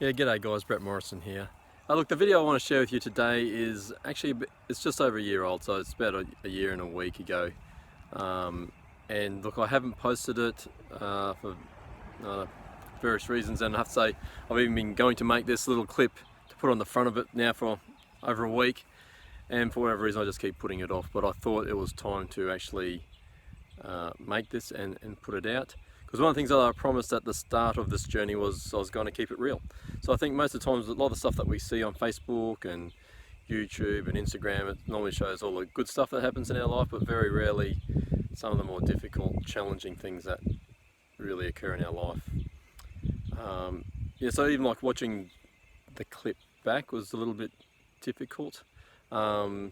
Yeah, g'day guys, Brett Morrison here. Look, the video I want to share with you today is actually, it's just over a year old, so it's about a year and a week ago. And look, I haven't posted it for various reasons, and I have to say, I've even been going to make this little clip to put on the front of it now for over a week, and for whatever reason I just keep putting it off. But I thought it was time to actually make this and put it out. Because one of the things that I promised at the start of this journey was I was going to keep it real. So I think most of the times a lot of the stuff that we see on Facebook and YouTube and Instagram, it normally shows all the good stuff that happens in our life, but very rarely some of the more difficult, challenging things that really occur in our life. Yeah, so even like watching the clip back was a little bit difficult. And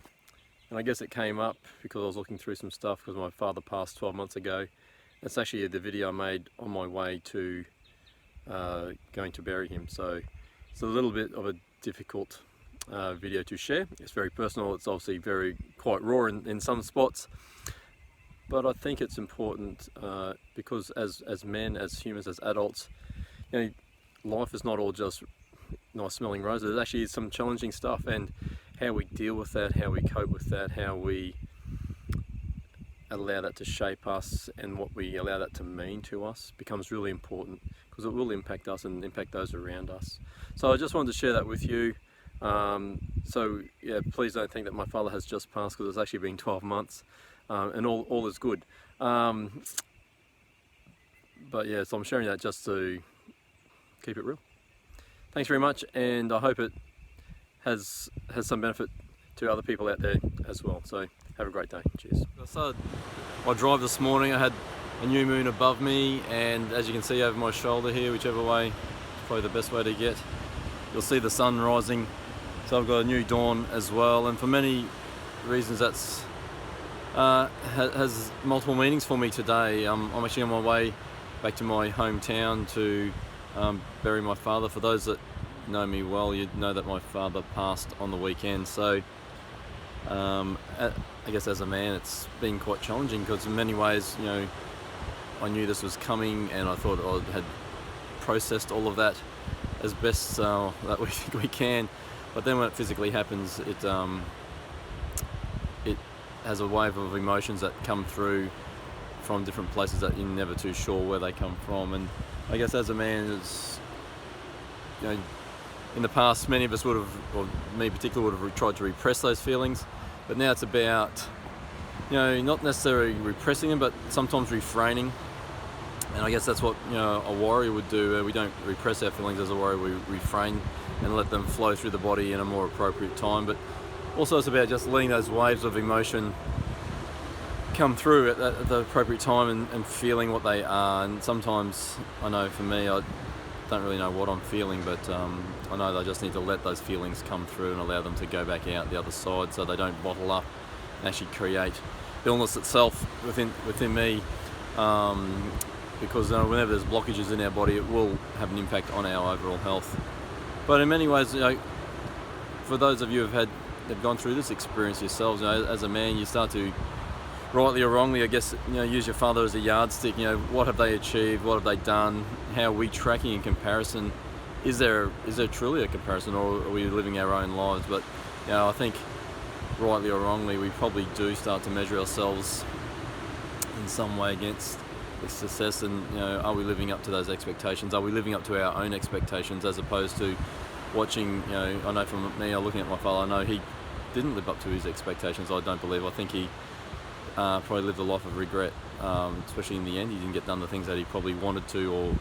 I guess it came up because I was looking through some stuff because my father passed 12 months ago. It's actually the video I made on my way to going to bury him, so it's a little bit of a difficult video to share. It's very personal, it's obviously quite raw in some spots, but I think it's important because as men, as humans, as adults, you know, life is not all just nice smelling roses. There's actually some challenging stuff, and how we deal with that, how we cope with that, how we allow that to shape us and what we allow that to mean to us becomes really important, because it will impact us and impact those around us. So I just wanted to share that with you. So yeah, please don't think that my father has just passed, because it's actually been 12 months and all is good. But yeah, so I'm sharing that just to keep it real. Thanks very much, and I hope it has some benefit to other people out there as well. So have a great day. Cheers. So my drive this morning, I had a new moon above me, and as you can see over my shoulder here, whichever way, it's probably the best way to get, you'll see the sun rising. So I've got a new dawn as well, and for many reasons that's has multiple meanings for me today. I'm actually on my way back to my hometown to bury my father. For those that know me well, you know that my father passed on the weekend. So I guess as a man it's been quite challenging, because in many ways, you know, I knew this was coming and I thought I had processed all of that as best that we think we can, but then when it physically happens, it has a wave of emotions that come through from different places that you're never too sure where they come from. And I guess as a man, it's, you know, in the past many of us would have, or me in particular, would have tried to repress those feelings, but now it's about, you know, not necessarily repressing them, but sometimes refraining. And I guess that's what, you know, a warrior would do. We don't repress our feelings as a warrior, we refrain and let them flow through the body in a more appropriate time. But also it's about just letting those waves of emotion come through at the appropriate time and feeling what they are. And sometimes, I know for me, I don't really know what I'm feeling, but I know that I just need to let those feelings come through and allow them to go back out the other side, so they don't bottle up and actually create illness itself within me. Because whenever there's blockages in our body, it will have an impact on our overall health. But in many ways, you know, for those of you who've gone through this experience yourselves, you know, as a man, you start to, rightly or wrongly, I guess, you know, use your father as a yardstick. You know, what have they achieved? What have they done? How are we tracking in comparison? Is there truly a comparison, or are we living our own lives? But you know, I think, rightly or wrongly, we probably do start to measure ourselves in some way against the success. And you know, are we living up to those expectations? Are we living up to our own expectations, as opposed to watching? You know, I know from me, looking at my father, I know he didn't live up to his expectations. I don't believe. I think he probably lived a life of regret, especially in the end. He didn't get done the things that he probably wanted to or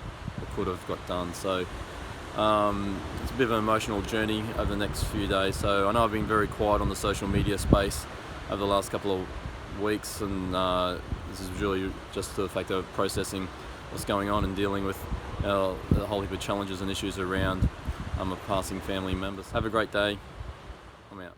could have got done. So it's a bit of an emotional journey over the next few days. So I know I've been very quiet on the social media space over the last couple of weeks, and this is really just the fact of processing what's going on and dealing with a whole heap of challenges and issues around a passing family members. Have a great day. I'm out.